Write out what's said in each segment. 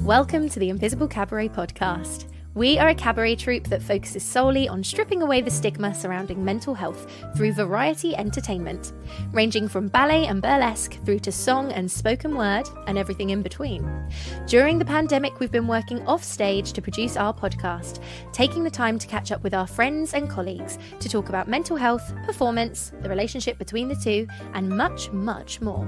Welcome to the Invisible Cabaret podcast. We are a cabaret troupe that focuses solely on stripping away the stigma surrounding mental health through variety entertainment, ranging from ballet and burlesque through to song and spoken word and everything in between. During the pandemic, we've been working off stage to produce our podcast, taking the time to catch up with our friends and colleagues to talk about mental health, performance, the relationship between the two, and much, much more.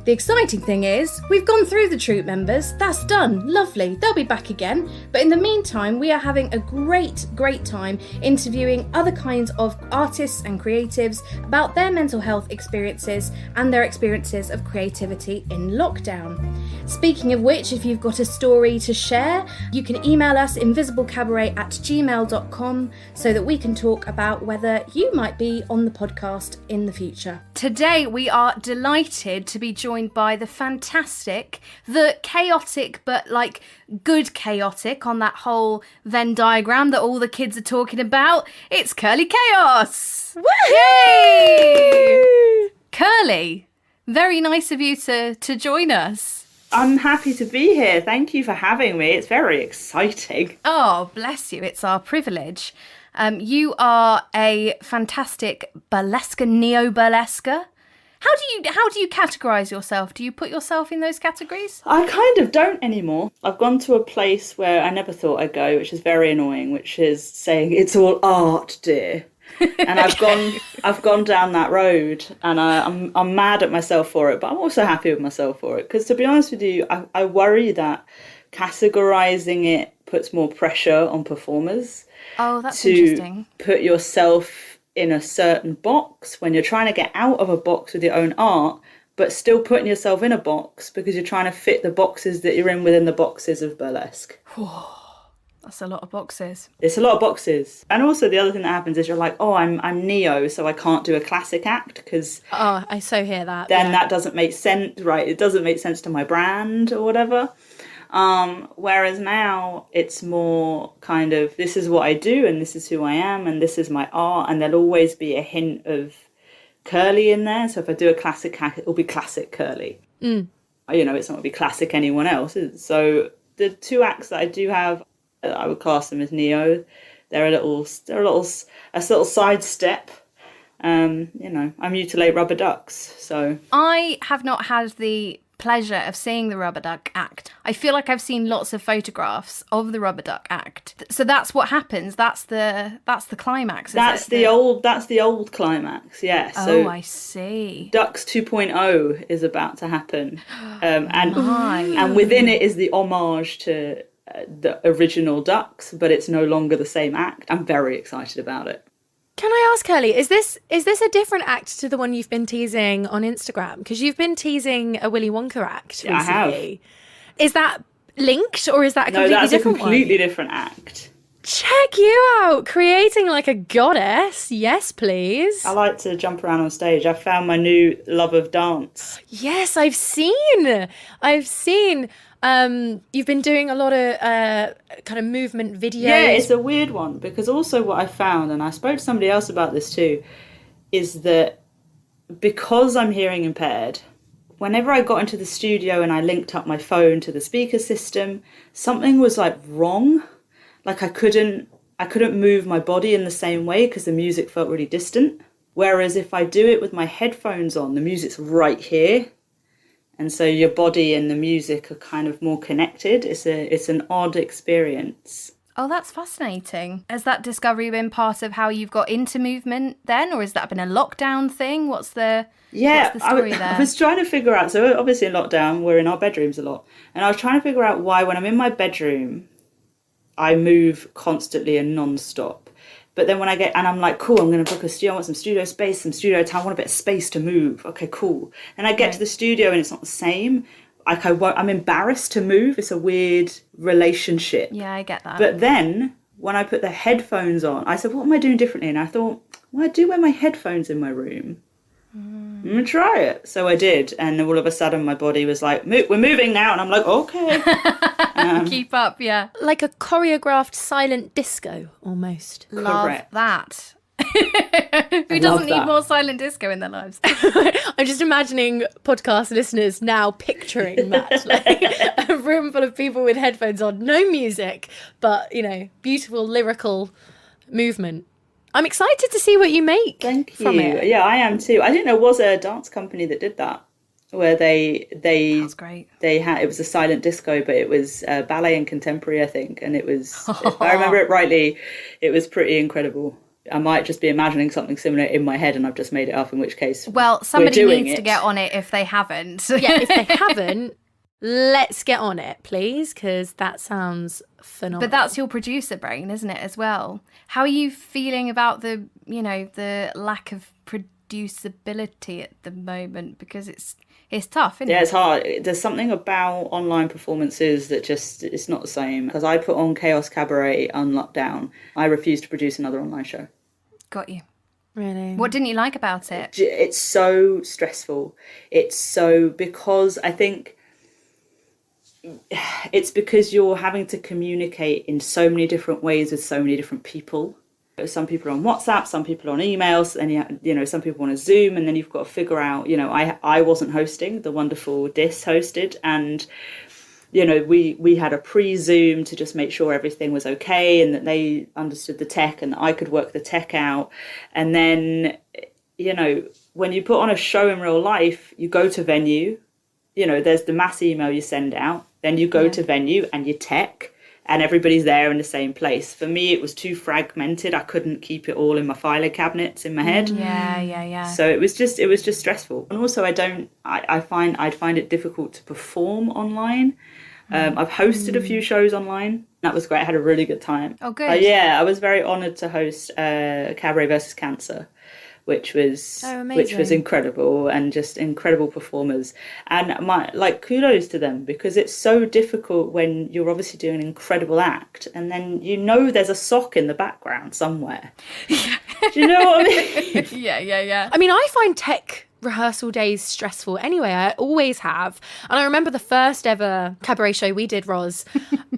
The exciting thing is, we've gone through the troupe members. That's done. Lovely. They'll be back again. But in the meantime, we are having a great time interviewing other kinds of artists and creatives about their mental health experiences and their experiences of creativity in lockdown. Speaking of which, if you've got a story to share, you can email us invisiblecabaret@gmail.com so that we can talk about whether you might be on the podcast in the future. Today we are delighted to be joined by the fantastic, the chaotic but like good chaotic on that whole Venn diagram that all the kids are talking about. It's Curly Chaos! Yay! Curly, very nice of you to join us. I'm happy to be here. Thank you for having me. It's very exciting. Oh, bless you. It's our privilege. You are a fantastic burlesquer, Neo-Burlesquer. How do you categorise yourself? Do you put yourself in those categories? I kind of don't anymore. I've gone to a place where I never thought I'd go, which is very annoying, which is saying it's all art, dear. And I've gone down that road, and I'm mad at myself for it, but I'm also happy with myself for it. Because to be honest with you, I worry that categorising it puts more pressure on performers. Oh, that's interesting. Put yourself in a certain box when you're trying to get out of a box with your own art, but still putting yourself in a box because you're trying to fit the boxes that you're in within the boxes of burlesque. That's a lot of boxes. It's a lot of boxes. And also the other thing that happens is you're like, oh, I'm Neo, so I can't do a classic act because... Oh, I so hear that. Then that doesn't make sense, right? It doesn't make sense to my brand or whatever. Whereas now it's more kind of, this is what I do and this is who I am and this is my art, and there'll always be a hint of Curly in there. So if I do a classic act, it'll be classic Curly. You know, it's not going to be classic anyone else. So the two acts that I do have, I would class them as Neo. They're a little sidestep. You know, I mutilate rubber ducks. So I have not had the pleasure of seeing the rubber duck act. I feel like I've seen lots of photographs of the rubber duck act. So that's what happens. That's the climax. That's the old climax. Yeah. So I see. Ducks 2.0 is about to happen, and within it is the homage to the original Ducks, but it's no longer the same act. I'm very excited about it. Can I ask, Curly, is this a different act to the one you've been teasing on Instagram? Because you've been teasing a Willy Wonka act recently. I have. Is that linked or is that a completely different one? No, that's a completely different act. Check you out, creating like a goddess. Yes, please. I like to jump around on stage. I found my new love of dance. Yes, I've seen. You've been doing a lot of kind of movement videos. Yeah, it's a weird one because also what I found, and I spoke to somebody else about this too, is that because I'm hearing impaired, whenever I got into the studio and I linked up my phone to the speaker system, something was like wrong. Like I couldn't move my body in the same way because the music felt really distant. Whereas if I do it with my headphones on, the music's right here. And so your body and the music are kind of more connected. It's an odd experience. Oh, that's fascinating. Has that discovery been part of how you've got into movement then? Or has that been a lockdown thing? What's the story there? I was trying to figure out, so obviously in lockdown, we're in our bedrooms a lot. And I was trying to figure out why when I'm in my bedroom, I move constantly and non-stop. But then when I'm like, cool, I'm going to book a studio. I want some studio space, some studio time. I want a bit of space to move. Okay, cool. And I get to the studio and it's not the same. Like I'm embarrassed to move. It's a weird relationship. Yeah, I get that. But then when I put the headphones on, I said, what am I doing differently? And I thought, well, I do wear my headphones in my room. I'm going to try it. So I did. And all of a sudden my body was like, we're moving now. And I'm like, okay. Keep up, yeah. Like a choreographed silent disco, almost. Love that. Who doesn't need more silent disco in their lives? I'm just imagining podcast listeners now picturing that, like a room full of people with headphones on, no music, but, beautiful lyrical movement. I'm excited to see what you make. Thank you. From it. Yeah, I am too. I didn't know there was a dance company that did that, where That's great. it was a silent disco, but it was ballet and contemporary, I think, and it was, if I remember it rightly, it was pretty incredible. I might just be imagining something similar in my head and I've just made it up, in which case somebody needs to get on it if they haven't. Yeah, if they haven't, let's get on it, please, because that sounds phenomenal. But that's your producer brain, isn't it, as well? How are you feeling about the lack of producibility at the moment? Because it's tough, isn't it? Yeah, it's hard. There's something about online performances that it's not the same. Because I put on Chaos Cabaret on lockdown. I refused to produce another online show. Got you. Really? What didn't you like about it? It's so stressful. Because I think it's because you're having to communicate in so many different ways with so many different people. Some people are on WhatsApp, some people are on emails, and some people on a Zoom, and then you've got to figure out, I wasn't hosting, the wonderful Dis hosted, and we had a pre-Zoom to just make sure everything was okay and that they understood the tech and that I could work the tech out. And then, when you put on a show in real life, you go to venue, there's the mass email you send out, then you go to venue and you tech, and everybody's there in the same place. For me, it was too fragmented. I couldn't keep it all in my filing cabinets in my head. Yeah. So it was just stressful. And also I'd find it difficult to perform online. I've hosted a few shows online. That was great. I had a really good time. Oh, good. Yeah, I was very honoured to host Cabaret versus Cancer, which was incredible, and just incredible performers. And kudos to them, because it's so difficult when you're obviously doing an incredible act and then there's a sock in the background somewhere. Do you know what I mean? Yeah. I mean, I find tech rehearsal days stressful anyway. I always have. And I remember the first ever cabaret show we did, Ros,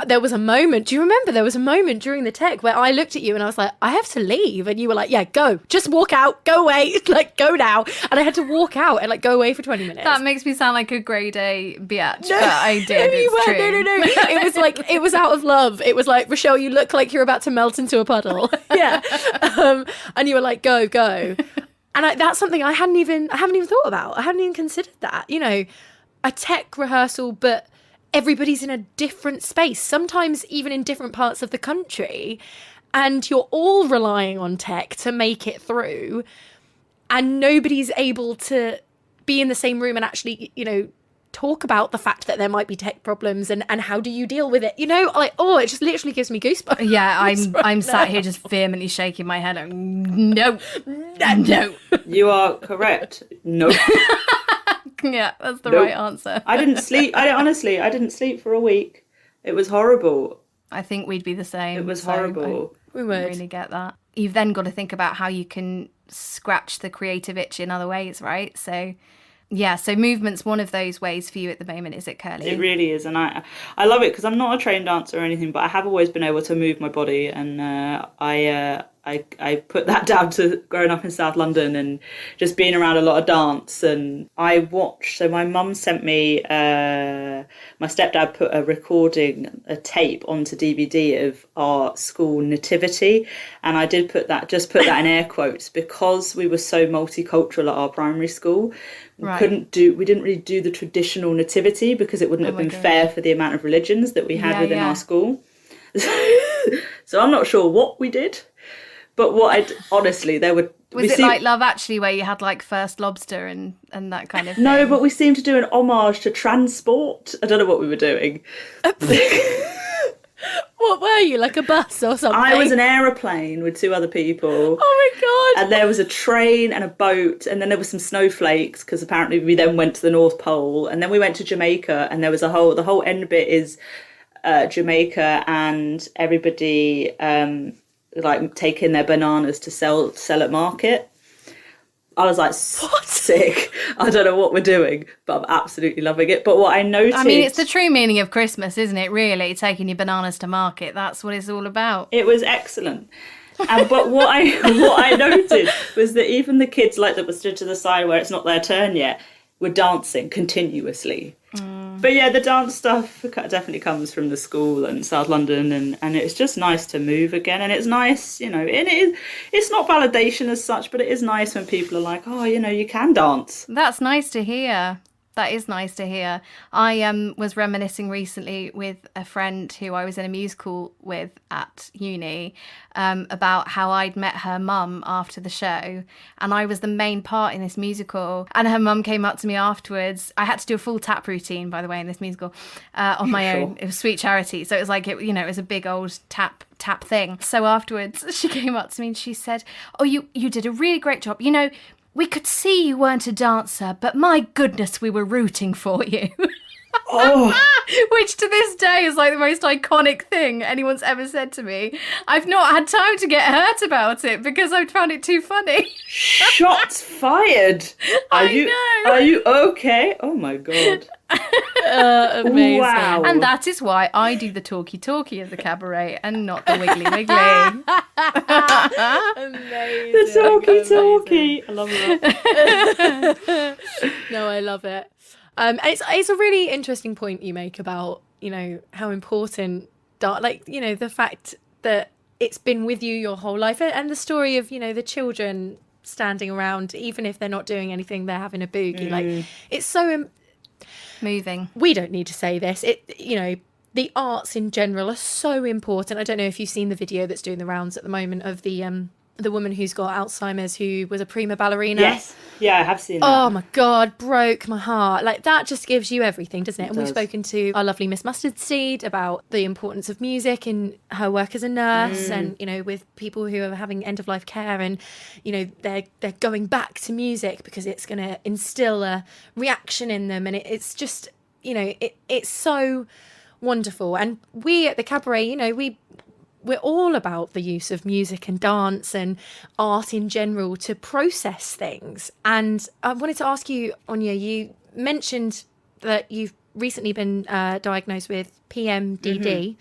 there was a moment, do you remember there was a moment during the tech where I looked at you and I was like, I have to leave, and you were like, yeah, go, just walk out, go away, like go now. And I had to walk out and go away for 20 minutes. That makes me sound like a grade A biatch, but I did. It's true. No. It was like, it was out of love. It was like, Rochelle, you look like you're about to melt into a puddle. Yeah. And you were like, go. And that's something I haven't even thought about. I hadn't even considered that. A tech rehearsal, but everybody's in a different space, sometimes even in different parts of the country, and you're all relying on tech to make it through, and nobody's able to be in the same room and actually, talk about the fact that there might be tech problems and how do you deal with it? It just literally gives me goosebumps. Yeah, I'm sat here just vehemently shaking my head. No. You are correct. No. Yeah, that's the right answer. I didn't sleep. I didn't sleep for a week. It was horrible. I think we'd be the same. It was horrible. We would. Really get that. You've then got to think about how you can scratch the creative itch in other ways, right? So movement's one of those ways for you at the moment, is it, Curly? It really is, and I love it because I'm not a trained dancer or anything, but I have always been able to move my body, and I put that down to growing up in South London and just being around a lot of dance. And I watched, so my mum sent me, my stepdad put a tape onto DVD of our school nativity, and I did put that in air quotes, because we were so multicultural at our primary school. Right. We didn't really do the traditional nativity because it wouldn't have been fair for the amount of religions that we had within our school. So I'm not sure what we did, but honestly, there were... Was it like Love Actually, where you had like First Lobster and that kind of thing? No, but we seemed to do an homage to transport. I don't know what we were doing. What were you, like a bus or something? I was an aeroplane with two other people. Oh my God. And there was a train and a boat, and then there were some snowflakes, because apparently we then went to the North Pole, and then we went to Jamaica, and there was the whole end bit is Jamaica and everybody taking their bananas to sell at market. I was like, what? Sick. I don't know what we're doing, but I'm absolutely loving it. But what I noticed... I mean, it's the true meaning of Christmas, isn't it, really? Taking your bananas to market. That's what it's all about. It was excellent. And but what I noted was that even the kids like that were stood to the side where it's not their turn yet were dancing continuously. But yeah, the dance stuff definitely comes from the school and South London, and it's just nice to move again. And it's nice, you know, it's not validation as such, but it is nice when people are like, oh, you know, you can dance. That's nice to hear. That is nice to hear. I was reminiscing recently with a friend who I was in a musical with at uni about how I'd met her mum after the show, and I was the main part in this musical, and her mum came up to me afterwards. I had to do a full tap routine, by the way, in this musical on my own. It was Sweet Charity, so it was like, it was a big old tap thing. So afterwards she came up to me and she said, oh, you did a really great job. You know, we could see you weren't a dancer, but my goodness, we were rooting for you. Oh. Which to this day is like the most iconic thing anyone's ever said to me. I've not had time to get hurt about it because I found it too funny. Shots fired. Are you okay? Oh my God. Amazing. Wow. And that is why I do the talky of the cabaret and not the wiggly. Amazing. The talky. I love that. No, I love it. It's a really interesting point you make about, you know, how important, the fact that it's been with you your whole life, and the story of, you know, the children standing around, even if they're not doing anything, they're having a boogie. Like, it's so moving. We don't need to say this. The arts in general are so important. I don't know if you've seen the video that's doing the rounds at the moment of the woman who's got Alzheimer's, who was a prima ballerina. Yes. Yeah, I have seen that. Oh my God, broke my heart. Like, that just gives you everything, doesn't it? And we've does. spoken to our lovely Miss Mustard Seed about the importance of music in her work as a nurse, and, you know, with people who are having end of life care, and, you know, they're going back to music because it's going to instill a reaction in them, and it's just, you know, it's so wonderful. And we at the Cabaret, you know, we're all about the use of music and dance and art in general to process things. And I wanted to ask you, Anya, you mentioned that you've recently been diagnosed with PMDD.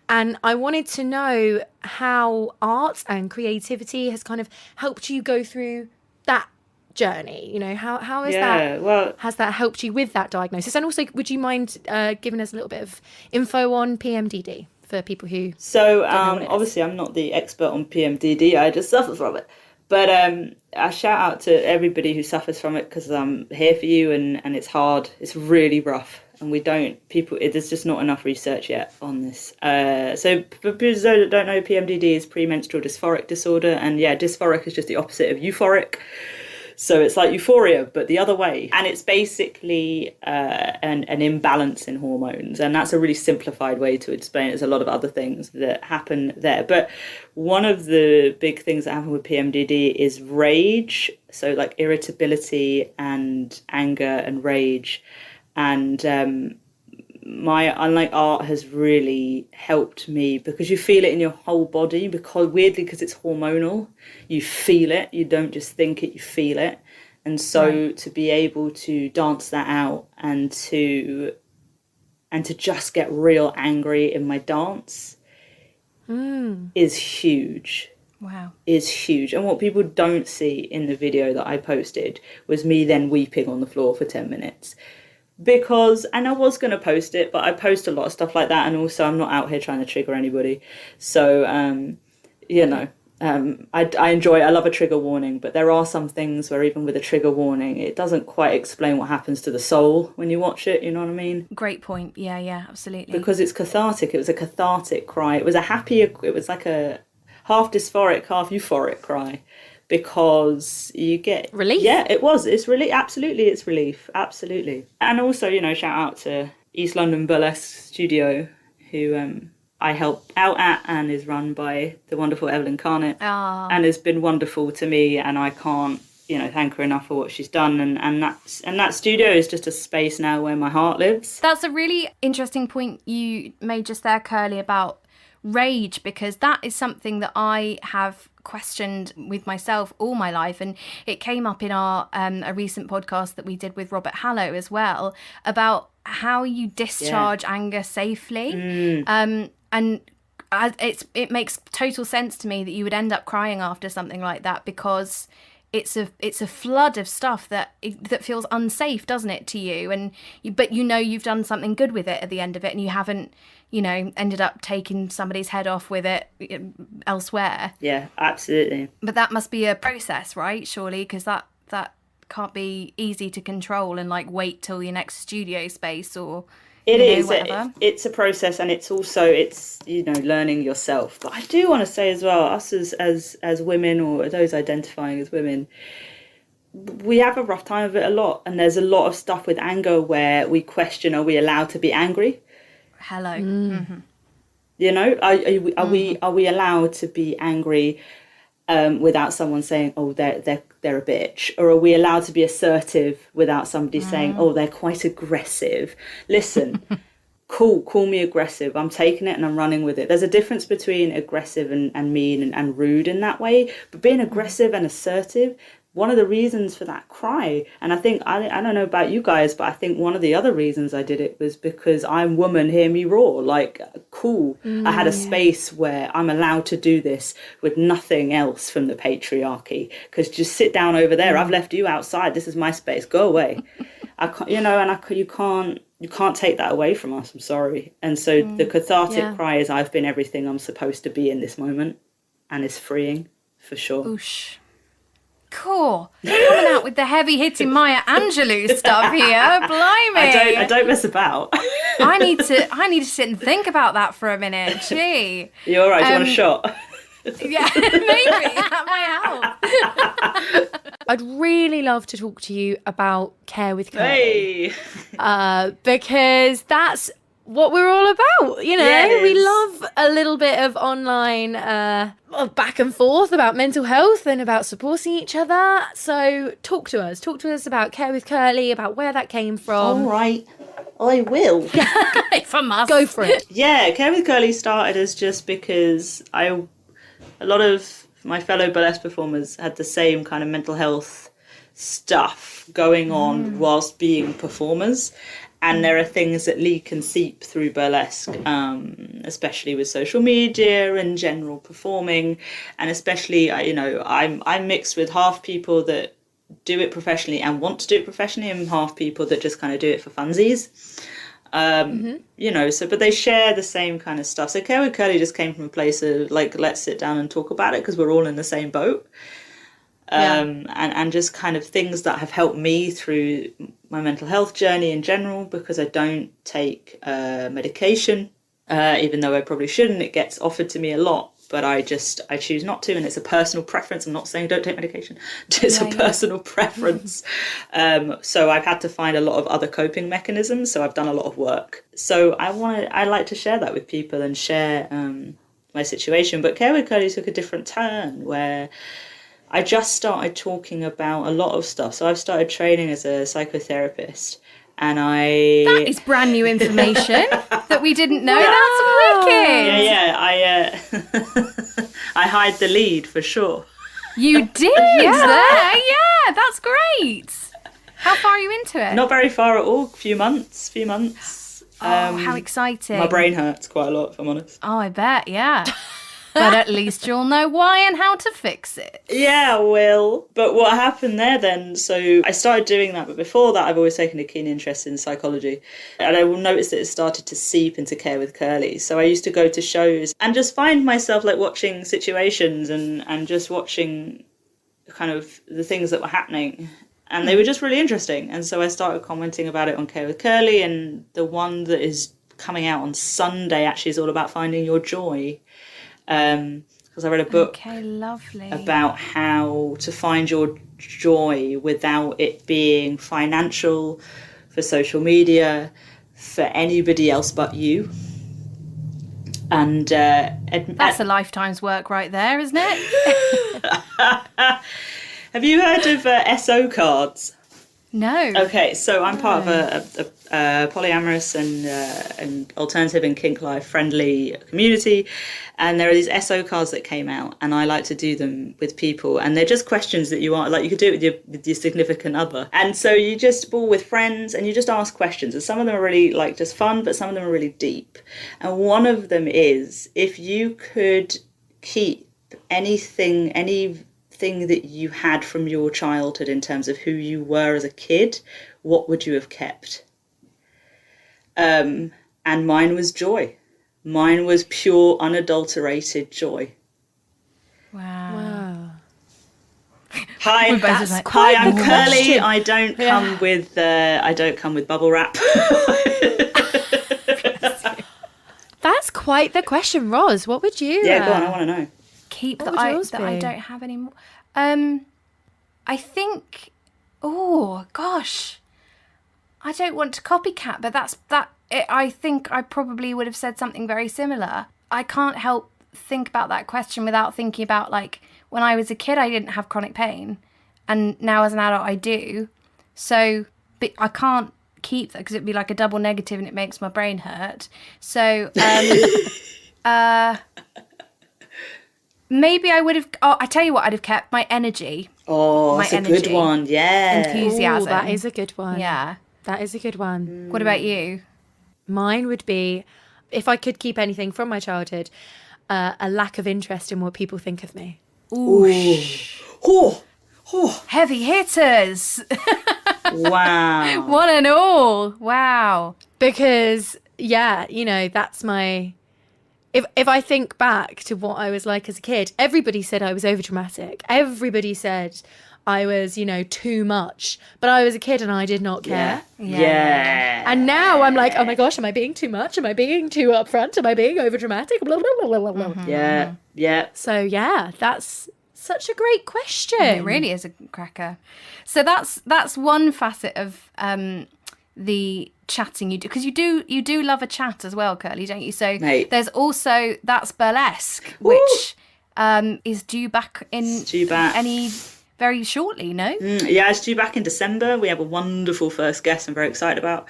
And I wanted to know how art and creativity has kind of helped you go through that journey. You know, how has that helped you with that diagnosis? And also, would you mind giving us a little bit of info on PMDD? For people who obviously I'm not the expert on PMDD, I just suffer from it, but I shout out to everybody who suffers from it, because I'm here for you, and it's hard, it's really rough, and there's just not enough research yet on this. So for people that don't know, PMDD is premenstrual dysphoric disorder, and yeah, dysphoric is just the opposite of euphoric. So it's like euphoria, but the other way. And it's basically an imbalance in hormones. And that's a really simplified way to explain it. There's a lot of other things that happen there. But one of the big things that happen with PMDD is rage. So like irritability and anger and rage. And unlike art has really helped me, because you feel it in your whole body, because it's hormonal, you feel it, you don't just think it, you feel it. And so to be able to dance that out and to just get real angry in my dance is huge. Wow. Is huge. And what people don't see in the video that I posted was me then weeping on the floor for 10 minutes. And I was going to post it, but I post a lot of stuff like that, and also I'm not out here trying to trigger anybody. So, I love a trigger warning, but there are some things where even with a trigger warning, it doesn't quite explain what happens to the soul when you watch it, you know what I mean? Great point. Yeah, absolutely. Because it's cathartic. It was a cathartic cry. It was like a half dysphoric, half euphoric cry. Because you get relief. Yeah, it was. It's really absolutely. It's relief. Absolutely. And also, you know, shout out to East London Burlesque Studio, who I help out at, and is run by the wonderful Evelyn Carnett, and has been wonderful to me. And I can't, you know, thank her enough for what she's done. And that studio is just a space now where my heart lives. That's a really interesting point you made just there, Curly, about rage, because that is something that I have questioned with myself all my life, and it came up in our a recent podcast that we did with Robert Hallow as well, about how you discharge anger safely. And it makes total sense to me that you would end up crying after something like that, because it's a flood of stuff that feels unsafe, doesn't it, to you? But you've done something good with it at the end of it, and you haven't, ended up taking somebody's head off with it elsewhere. Yeah, absolutely. But that must be a process, right? Surely, because that can't be easy to control and like wait till your next studio space or. It is. Whatever. It's a process, and it's learning yourself. But I do want to say as well, us as women, or those identifying as women, we have a rough time of it a lot, and there's a lot of stuff with anger where we question: are we allowed to be angry? Hello. Mm-hmm. Are we allowed to be angry without someone saying, "Oh, they're a bitch," or are we allowed to be assertive without somebody saying, "Oh, they're quite aggressive"? Listen, cool, call me aggressive. I'm taking it and I'm running with it. There's a difference between aggressive and mean and rude in that way, but being aggressive and assertive. One of the reasons for that cry, and I think, I don't know about you guys, but I think one of the other reasons I did it was because I'm woman, hear me roar. Like, cool. I had a space where I'm allowed to do this with nothing else from the patriarchy. Because just sit down over there. I've left you outside. This is my space. Go away. I can't, you can't take that away from us. I'm sorry. And so the cathartic cry is, I've been everything I'm supposed to be in this moment, and it's freeing for sure. Oosh. Cool. You're coming out with the heavy hitting Maya Angelou stuff here. Blimey. I don't mess about. I need to sit and think about that for a minute. Gee. You all right? Do you want a shot? Yeah, maybe. That might help. I'd really love to talk to you about Care with Curly. Hey. Because that's what we're all about, Yes. We love a little bit of online back and forth about mental health and about supporting each other. So talk to us about Care with Curly, about where that came from. All right, I will. From us. Go for it. Yeah, Care with Curly started as just because a lot of my fellow burlesque performers had the same kind of mental health stuff going on whilst being performers. And there are things that leak and seep through burlesque, especially with social media and general performing. And especially, I'm mixed with half people that do it professionally and want to do it professionally, and half people that just kind of do it for funsies. But they share the same kind of stuff. So Care with Curly just came from a place of like, let's sit down and talk about it because we're all in the same boat. And just kind of things that have helped me through my mental health journey in general, because I don't take medication, even though I probably shouldn't. It gets offered to me a lot, but I choose not to, and it's a personal preference. I'm not saying don't take medication. It's a personal preference. So I've had to find a lot of other coping mechanisms, so I've done a lot of work. So I like to share that with people and share my situation. But Care with Curly took a different turn, where I just started talking about a lot of stuff. So I've started training as a psychotherapist, and That is brand new information that we didn't know. That's wicked. Yeah. I hide the lead for sure. You did? Yeah, that's great. How far are you into it? Not very far at all. Few months. Oh, how exciting. My brain hurts quite a lot, if I'm honest. Oh, I bet, yeah. But at least you'll know why and how to fix it. Yeah, I will. But what happened there then, so I started doing that, but before that I've always taken a keen interest in psychology. And I will notice that it started to seep into Care with Curly. So I used to go to shows and just find myself like watching situations and just watching kind of the things that were happening. And they were just really interesting. And so I started commenting about it on Care with Curly, and the one that is coming out on Sunday actually is all about finding your joy. Because I read a book about how to find your joy without it being financial, for social media, for anybody else but you. And that's a lifetime's work right there, isn't it? Have you heard of SO cards? No. Okay, so I'm part of a polyamorous and alternative and kink life friendly community, and there are these SO cards that came out, and I like to do them with people, and they're just questions that you could do it with your significant other, and so you just ball with friends and you just ask questions, and some of them are really like just fun, but some of them are really deep, and one of them is, if you could keep anything that you had from your childhood in terms of who you were as a kid, what would you have kept? And mine was joy. Mine was pure, unadulterated joy. Wow. Hi, I'm Curly. I don't come with bubble wrap. That's quite the question, Ros. What would you? Yeah, go on. I want to know. Keep that I don't have anymore. I think. Oh gosh, I don't want to copycat, but I think I probably would have said something very similar. I can't help think about that question without thinking about, like, when I was a kid, I didn't have chronic pain, and now as an adult, I do. So, but I can't keep that because it'd be like a double negative, and it makes my brain hurt. So, maybe I would have. Oh, I tell you what, I'd have kept my energy. Oh, that's a good one. Yeah, enthusiasm. Ooh, that is a good one. Yeah, that is a good one. What about you? Mine would be, if I could keep anything from my childhood, a lack of interest in what people think of me. Ooh. Oh. Heavy hitters. Wow. One and all. Wow. Because that's my. If I think back to what I was like as a kid, everybody said I was overdramatic. Everybody said I was, too much. But I was a kid and I did not care. Yeah. And now I'm like, oh my gosh, am I being too much? Am I being too upfront? Am I being overdramatic? Blah, blah, blah, blah, blah. Mm-hmm. Yeah. So that's such a great question. It really is a cracker. So that's one facet of the chatting you do, because you do love a chat as well, Curly, don't you? So Mate. There's also That's Burlesque, which is due back any very shortly, no? Yeah, it's due back in December. We have a wonderful first guest I'm very excited about.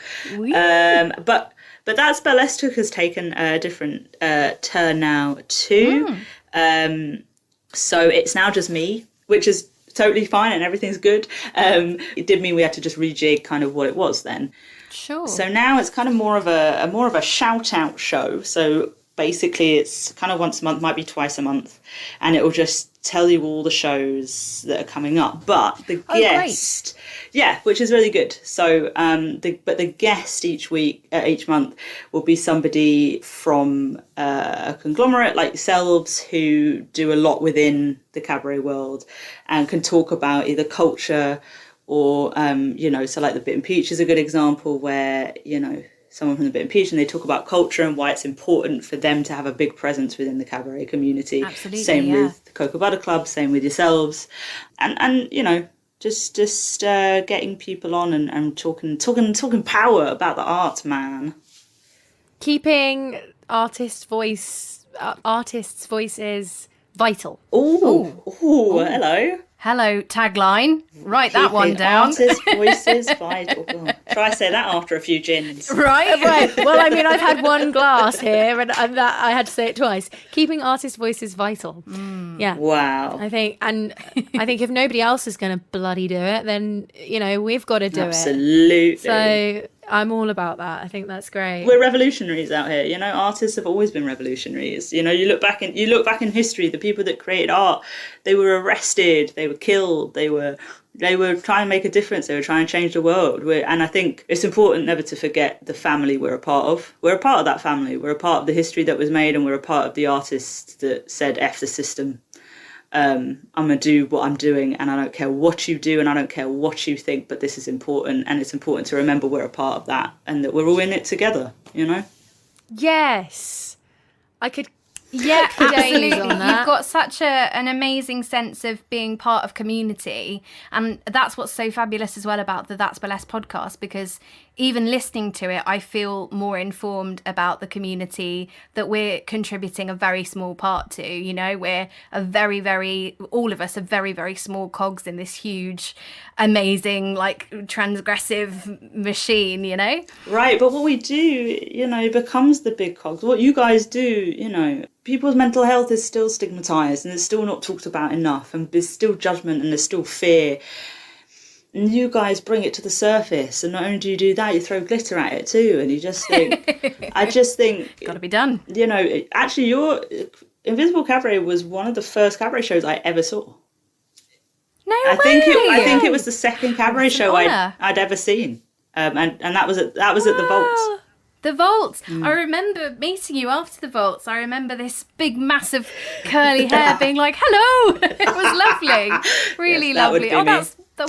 But That's Burlesque has taken a different turn now too. So it's now just me, which is totally fine and everything's good. It did mean we had to just rejig kind of what it was then. Sure. So now it's kind of more of a shout out show. So basically it's kind of once a month, might be twice a month, and it will just tell you all the shows that are coming up. But the guest, which is really good. So the guest each month will be somebody from a conglomerate like yourselves who do a lot within the cabaret world and can talk about either culture or so like the Bit and Peach is a good example where someone from the Bit and Peach, and they talk about culture and why it's important for them to have a big presence within the cabaret community. Absolutely, same with the Cocoa Butter Club, same with yourselves, and just getting people on and talking power about the art, man. Keeping artists' voices vital. Ooh, hello. Hello, tagline. Write that one down. Artists' voices vital. Try say that after a few gins. Right. Well, I mean, I've had one glass here, and that I had to say it twice. Keeping artists' voices vital. Yeah. Wow. I think if nobody else is going to bloody do it, then we've got to do it. Absolutely. So I'm all about that. I think that's great. We're revolutionaries out here. Artists have always been revolutionaries. You look back in history, the people that created art, they were arrested, they were killed, they were trying to make a difference, they were trying to change the world. And I think it's important never to forget the family we're a part of. We're a part of that family. We're a part of the history that was made, and we're a part of the artists that said F the system. I'm going to do what I'm doing, and I don't care what you do, and I don't care what you think, but this is important, and it's important to remember we're a part of that, and that we're all in it together, Yes. I could... Yeah, absolutely. On that. You've got such an amazing sense of being part of community, and that's what's so fabulous as well about the That's Burlesque podcast, because even listening to it, I feel more informed about the community that we're contributing a very small part to. You know, we're all of us are very, very small cogs in this huge, amazing, like transgressive machine, you know? Right, but what we do, you know, becomes the big cogs. What you guys do, you know, people's mental health is still stigmatised and it's still not talked about enough, and there's still judgment and there's still fear. And you guys bring it to the surface, and not only do you do that, you throw glitter at it too, and you just think, I just think... Got to be done. You know, actually, your Invisible Cabaret was one of the first cabaret shows I ever saw. No I way! think it was the second cabaret show I'd ever seen, and that was at the Vaults. The Vaults. I remember meeting you after the Vaults. I remember this big, massissive curly hair being like, "Hello!" It was lovely, really Yes, that would lovely. be Oh, me.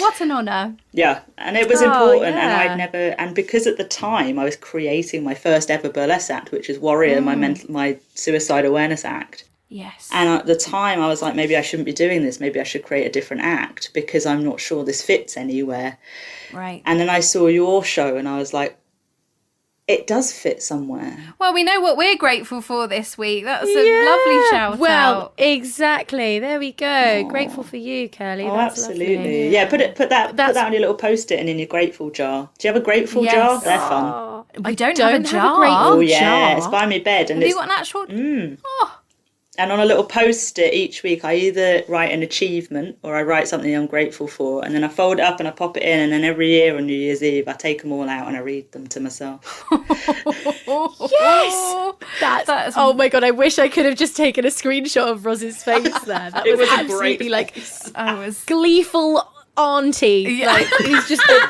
what an honour. Yeah, and it was important, yeah. and because at the time I was creating my first ever burlesque act, which is Warrior, my suicide awareness act. Yes. And at the time I was like, maybe I shouldn't be doing this. Maybe I should create a different act because I'm not sure this fits anywhere. Right. And then I saw your show and I was like, it does fit somewhere. Well, we know what we're grateful for this week. That's a lovely shout out. Exactly. There we go. Grateful for you, Curly. Oh, That's absolutely. lovely. Yeah, put that on your little post-it and in your grateful jar. Do you have a grateful jar? They're fun. We don't have a jar. grateful Oh yeah, jar. it's by my bed, and Have it's you got an actual... Oh, and on a little post-it each week, I either write an achievement or I write something I'm grateful for, and then I fold it up and I pop it in, and then every year on New Year's Eve, I take them all out and I read them to myself. Yes! That's oh my God, I wish I could have just taken a screenshot of Rosie's face there. That It was was a absolutely great like I was... gleeful auntie. Yeah. Like, who's just been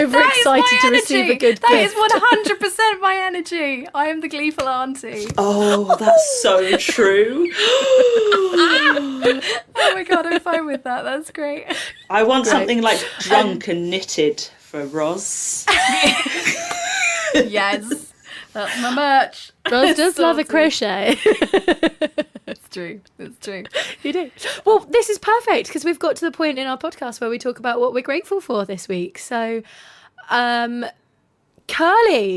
overexcited to receive a good That gift. is 100% my energy. I am the gleeful auntie. Oh, that's so true. Oh my God, I'm fine with that. That's great. I want something like drunk and knitted for Ros. Yes. That's my merch. Ros does love a crochet. It's true. It's true. You do. Well, this is perfect because we've got to the point in our podcast where we talk about what we're grateful for this week. So, Curly,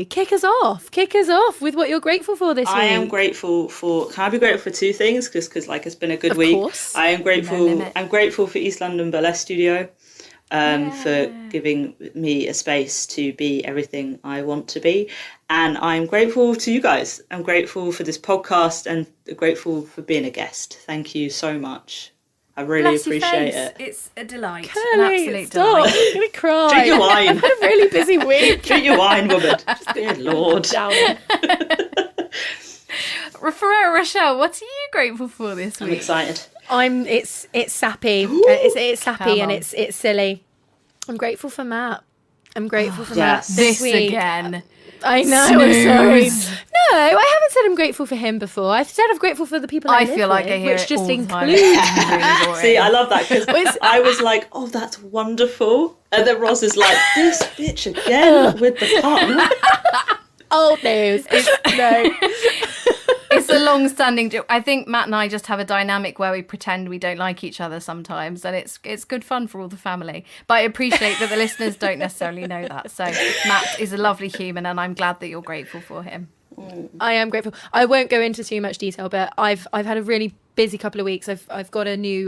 kick us off. Kick us off with what you're grateful for this week. I am grateful for. Can I be grateful for two things? Because like it's been a good week. Of course. I am grateful. No limit. I'm grateful for East London Burlesque Studio, for giving me a space to be everything I want to be, and I'm grateful to you guys. I'm grateful for this podcast and grateful for being a guest. Thank you so much. I really Bless your appreciate face. it. It's a delight. An Curly, absolute stop. delight. I'm going to cry. Drink your wine. I've had a really busy week. Drink your wine, woman. Good Lord. Down. Ferrero, Rochelle, what are you grateful for this I'm week? excited. It's sappy. It's sappy Come and on. it's silly. I'm grateful for Matt. I'm grateful for yes. Matt This week. again. I know. I'm sorry. Snooze. No, I haven't said I'm grateful for him before. I've said I'm grateful for the people I live feel like with, I hear which it just all the time. includes. It's really boring. See, I love that because I was like, oh, that's wonderful. And then Ross is like, this bitch again with the pun. Old news. It's a long-standing joke. I think Matt and I just have a dynamic where we pretend we don't like each other sometimes, and it's good fun for all the family. But I appreciate that the listeners don't necessarily know that. So Matt is a lovely human, and I'm glad that you're grateful for him. I am grateful. I won't go into too much detail, but I've had a really busy couple of weeks. I've got a new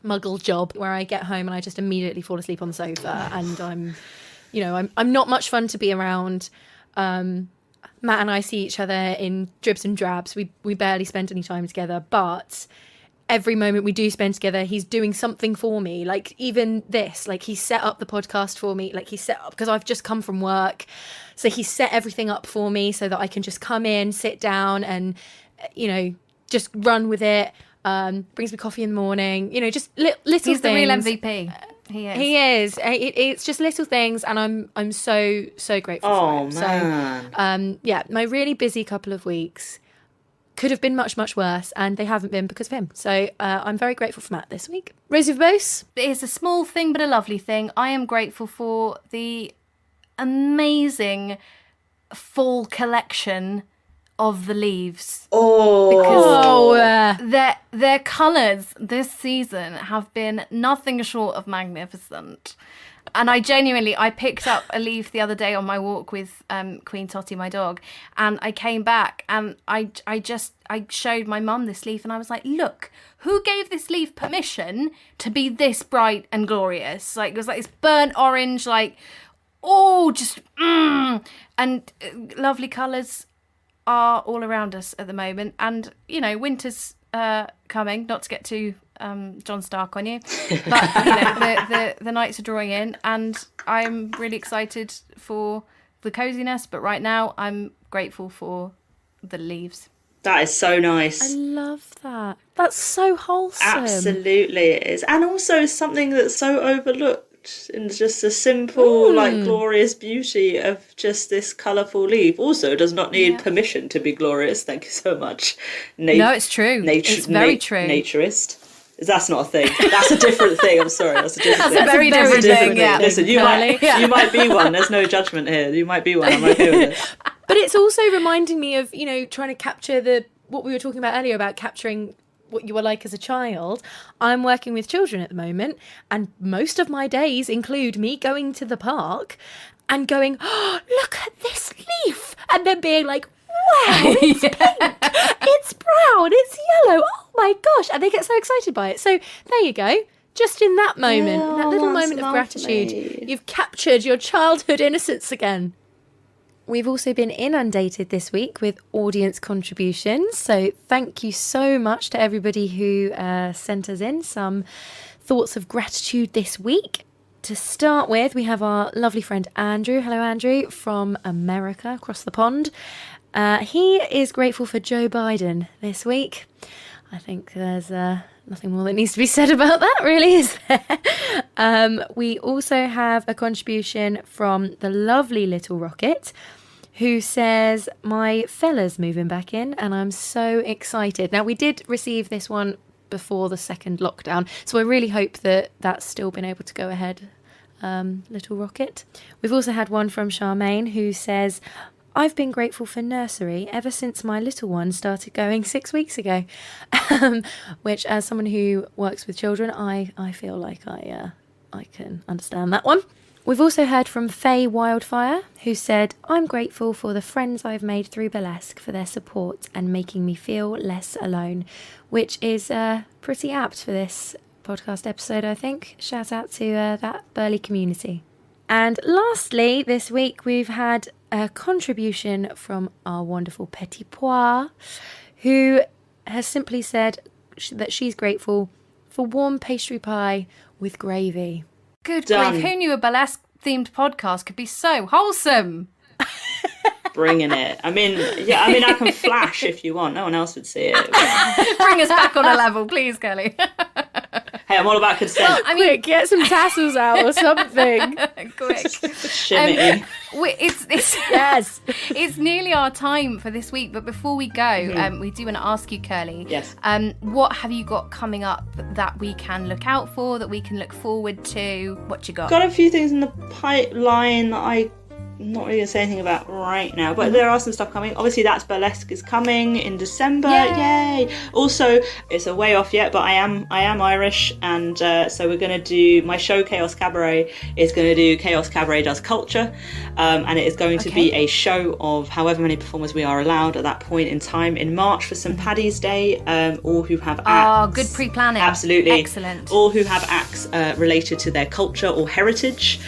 muggle job where I get home and I just immediately fall asleep on the sofa, and I'm not much fun to be around. Matt and I see each other in dribs and drabs. We barely spend any time together, but every moment we do spend together, he's doing something for me. Like even this, like he set up the podcast for me. Like he set up, because I've just come from work. So he set everything up for me so that I can just come in, sit down and, just run with it. Brings me coffee in the morning, just little things. He's the real MVP. He is. He is. It's just little things, and I'm so grateful for him. Man. So, my really busy couple of weeks could have been much, much worse, and they haven't been because of him. So I'm very grateful for Matt this week. Rosie Verbose. It's a small thing, but a lovely thing. I am grateful for the amazing fall collection of the leaves. Their colours this season have been nothing short of magnificent. And I picked up a leaf the other day on my walk with Queen Totty, my dog, and I came back and I showed my mum this leaf and I was like, look, who gave this leaf permission to be this bright and glorious? Like, it was like this burnt orange, like, and lovely colours are all around us at the moment. And, you know, winter's coming, not to get too John Stark on you, but you know, the nights are drawing in and I'm really excited for the coziness, but right now I'm grateful for the leaves. That is so nice. I love that. That's so wholesome. Absolutely it is. And also something that's so overlooked in just a simple, like, glorious beauty of just this colourful leaf. Also does not need permission to be glorious. Thank you so much. No, it's true. It's very true. Naturist. That's not a thing. That's a different thing. I'm sorry. That's a different thing. That's a very different thing. Yeah. Listen, you might be one. There's no judgment here. You might be one. I'm okay with it. But it's also reminding me of, you know, trying to capture what we were talking about earlier about capturing what you were like as a child. I'm working with children at the moment, and most of my days include me going to the park and going, oh, look at this leaf, and then being like, wow, it's pink, it's brown, it's yellow, oh my gosh, and they get so excited by it. So there you go. Just in that moment, in that little moment of gratitude, you've captured your childhood innocence again. We've also been inundated this week with audience contributions, so thank you so much to everybody who sent us in some thoughts of gratitude this week. To start with, we have our lovely friend Andrew. Hello, Andrew, from America, across the pond. He is grateful for Joe Biden this week. I think there's nothing more that needs to be said about that, really, is there? We also have a contribution from the lovely Little Rocket, who says, my fella's moving back in and I'm so excited. Now, we did receive this one before the second lockdown, so I really hope that that's still been able to go ahead, Little Rocket. We've also had one from Charmaine, who says, I've been grateful for nursery ever since my little one started going 6 weeks ago, which, as someone who works with children, I feel like I can understand that one. We've also heard from Faye Wildfire, who said, I'm grateful for the friends I've made through burlesque for their support and making me feel less alone, which is pretty apt for this podcast episode, I think. Shout out to that burly community. And lastly, this week we've had a contribution from our wonderful Petit Pois, who has simply said that she's grateful for warm pastry pie with gravy. Good grief, who knew a burlesque-themed podcast could be so wholesome? Bringing it. I mean, I can flash if you want. No one else would see it. Bring us back on a level, please, Kelly. Hey, I'm all about consent. Quick, get some tassels out or something. Quick. Shimmy. Yes. It's nearly our time for this week, but before we go, we do want to ask you, Curly. Yes. What have you got coming up that we can look out for, that we can look forward to? What you got? Got a few things in the pipeline that I'm not really going to say anything about right now, but there are some stuff coming. Obviously, That's Burlesque is coming in December. Yay! Also, it's a way off yet, but I am Irish, and so we're going to do my show. Chaos Cabaret is going to do Chaos Cabaret Does Culture, and it is going to be a show of however many performers we are allowed at that point in time in March for St. Paddy's Day. All who have acts. Good pre-planning. Absolutely. Excellent. All who have acts related to their culture or heritage.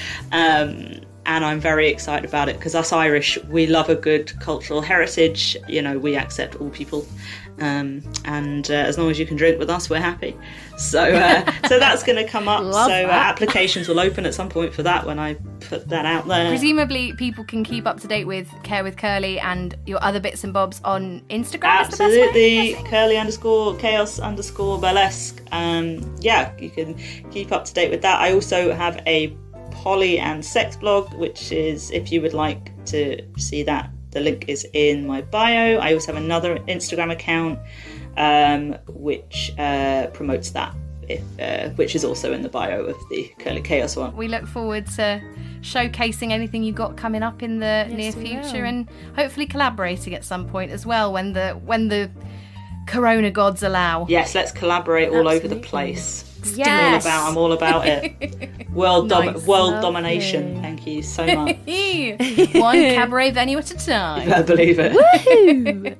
And I'm very excited about it because us Irish, we love a good cultural heritage. You know, we accept all people. And as long as you can drink with us, we're happy. So that's going to come up. Applications will open at some point for that when I put that out there. Presumably people can keep up to date with Care with Curly and your other bits and bobs on Instagram. Absolutely. Curly _ chaos _ burlesque. You can keep up to date with that. I also have a poly and sex blog, which is, if you would like to see that, the link is in my bio. I also have another Instagram account which promotes that, which is also in the bio of the Curly Chaos one. We look forward to showcasing anything you got coming up in the near future, and hopefully collaborating at some point as well when the Corona gods allow. Yes, let's collaborate all over the place. Yes. I'm all about it. World domination. Thank you so much. One cabaret venue at a time. You better believe it. Woohoo!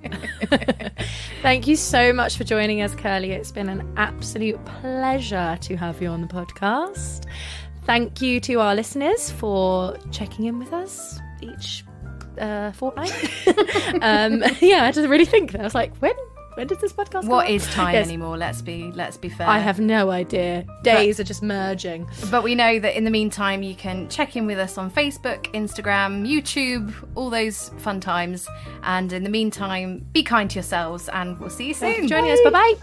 Thank you so much for joining us, Curly. It's been an absolute pleasure to have you on the podcast. Thank you to our listeners for checking in with us each fortnight. I had to really think. I was like, when does this podcast What come is out? time Yes. anymore? Let's be fair. I have no idea. Days are just merging. But we know that in the meantime, you can check in with us on Facebook, Instagram, YouTube, all those fun times. And in the meantime, be kind to yourselves, and we'll see you soon. Thanks for joining us. Bye-bye.